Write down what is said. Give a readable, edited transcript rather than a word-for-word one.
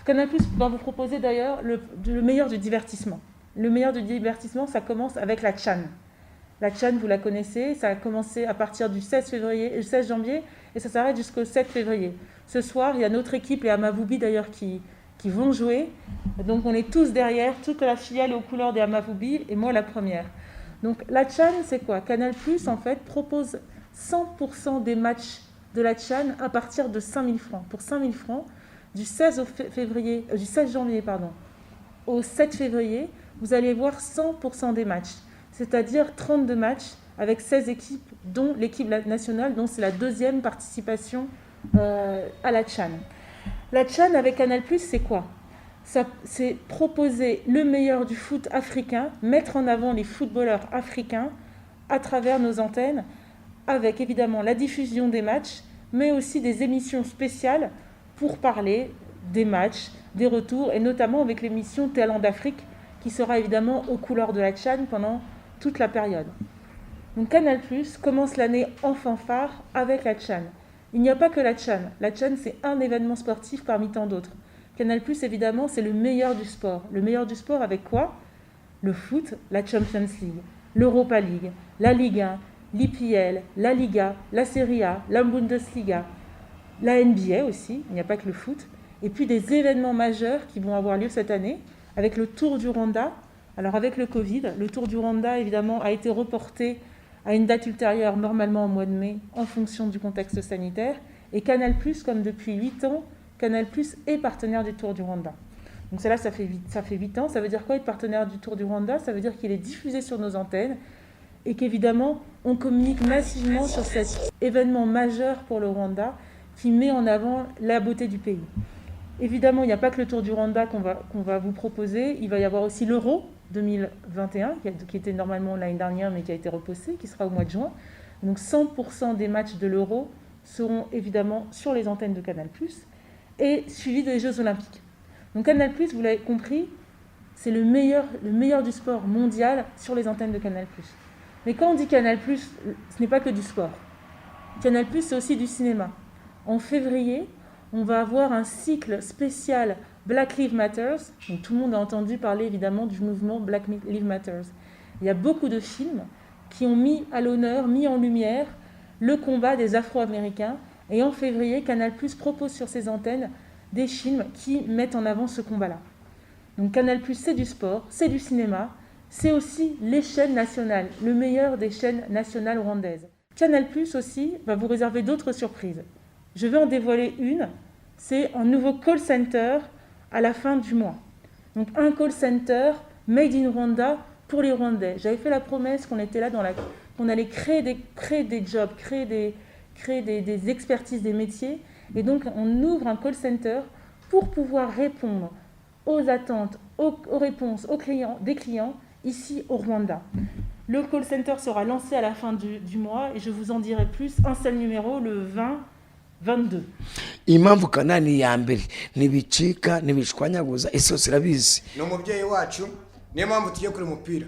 Canal+ va vous proposer d'ailleurs le meilleur du divertissement. Le meilleur du divertissement, ça commence avec la CHAN. La CHAN, vous la connaissez, ça a commencé à partir du 16 janvier et ça s'arrête jusqu'au 7 février. Ce soir, il y a notre équipe, les Amavoubi d'ailleurs, qui vont jouer. Donc on est tous derrière, toute la filiale aux couleurs des Amavoubi et moi la première. Donc la CHAN, c'est quoi? Canal+, en fait, propose 100% des matchs de la CHAN à partir de 5 000 francs. Pour 5 000 francs, du 16 janvier au 7 février, vous allez voir 100% des matchs, c'est-à-dire 32 matchs avec 16 équipes, dont l'équipe nationale, dont c'est la deuxième participation à la CHAN. La CHAN avec Canal+, c'est quoi? C'est proposer le meilleur du foot africain, mettre en avant les footballeurs africains à travers nos antennes, avec évidemment la diffusion des matchs, mais aussi des émissions spéciales pour parler des matchs, des retours, et notamment avec l'émission Talent d'Afrique, qui sera évidemment aux couleurs de la CHAN pendant toute la période. Donc Canal+ commence l'année en fanfare avec la CHAN. Il n'y a pas que la CHAN. La CHAN, c'est un événement sportif parmi tant d'autres. Canal+, évidemment, c'est le meilleur du sport. Le meilleur du sport avec quoi? Le foot, la Champions League, l'Europa League, la Ligue 1, l'IPL, la Liga, la Serie A, la Bundesliga, la NBA aussi, il n'y a pas que le foot, et puis des événements majeurs qui vont avoir lieu cette année, avec le Tour du Rwanda. Alors avec le Covid, le Tour du Rwanda, évidemment, a été reporté à une date ultérieure, normalement au mois de mai, en fonction du contexte sanitaire. Et Canal+, comme depuis 8 ans, Canal+ est partenaire du Tour du Rwanda. Donc ça fait 8 ans. Ça veut dire quoi être partenaire du Tour du Rwanda? Ça veut dire qu'il est diffusé sur nos antennes et qu'évidemment, on communique massivement sur cet événement majeur pour le Rwanda qui met en avant la beauté du pays. Évidemment, il n'y a pas que le Tour du Rwanda qu'on va vous proposer. Il va y avoir aussi l'Euro 2021, qui était normalement l'année dernière, mais qui a été repoussé, qui sera au mois de juin. Donc 100% des matchs de l'Euro seront évidemment sur les antennes de Canal+, et suivis des Jeux Olympiques. Donc Canal+, vous l'avez compris, c'est le meilleur du sport mondial sur les antennes de Canal+. Mais quand on dit Canal+, ce n'est pas que du sport. Canal+, c'est aussi du cinéma. En février, on va avoir un cycle spécial Black Lives Matter. Donc, tout le monde a entendu parler évidemment du mouvement Black Lives Matter. Il y a beaucoup de films qui ont mis à l'honneur, mis en lumière le combat des Afro-Américains. Et en février, Canal+ propose sur ses antennes des films qui mettent en avant ce combat-là. Donc Canal+, c'est du sport, c'est du cinéma, c'est aussi les chaînes nationales, le meilleur des chaînes nationales rwandaises. Canal+ aussi va vous réserver d'autres surprises. Je vais en dévoiler une, c'est un nouveau call center à la fin du mois. Donc un call center made in Rwanda pour les Rwandais. J'avais fait la promesse qu'on était là qu'on allait créer des jobs, créer des expertises, des métiers. Et donc on ouvre un call center pour pouvoir répondre aux attentes, aux réponses des clients ici au Rwanda. Le call center sera lancé à la fin du mois et je vous en dirai plus. Un seul numéro, le 20-22. Impamvu kanani ya mbere ntibicika ntibishwanyaguza ese irabizi ni umubyeyi wacu niyo mpamvu tugiye kuri umupira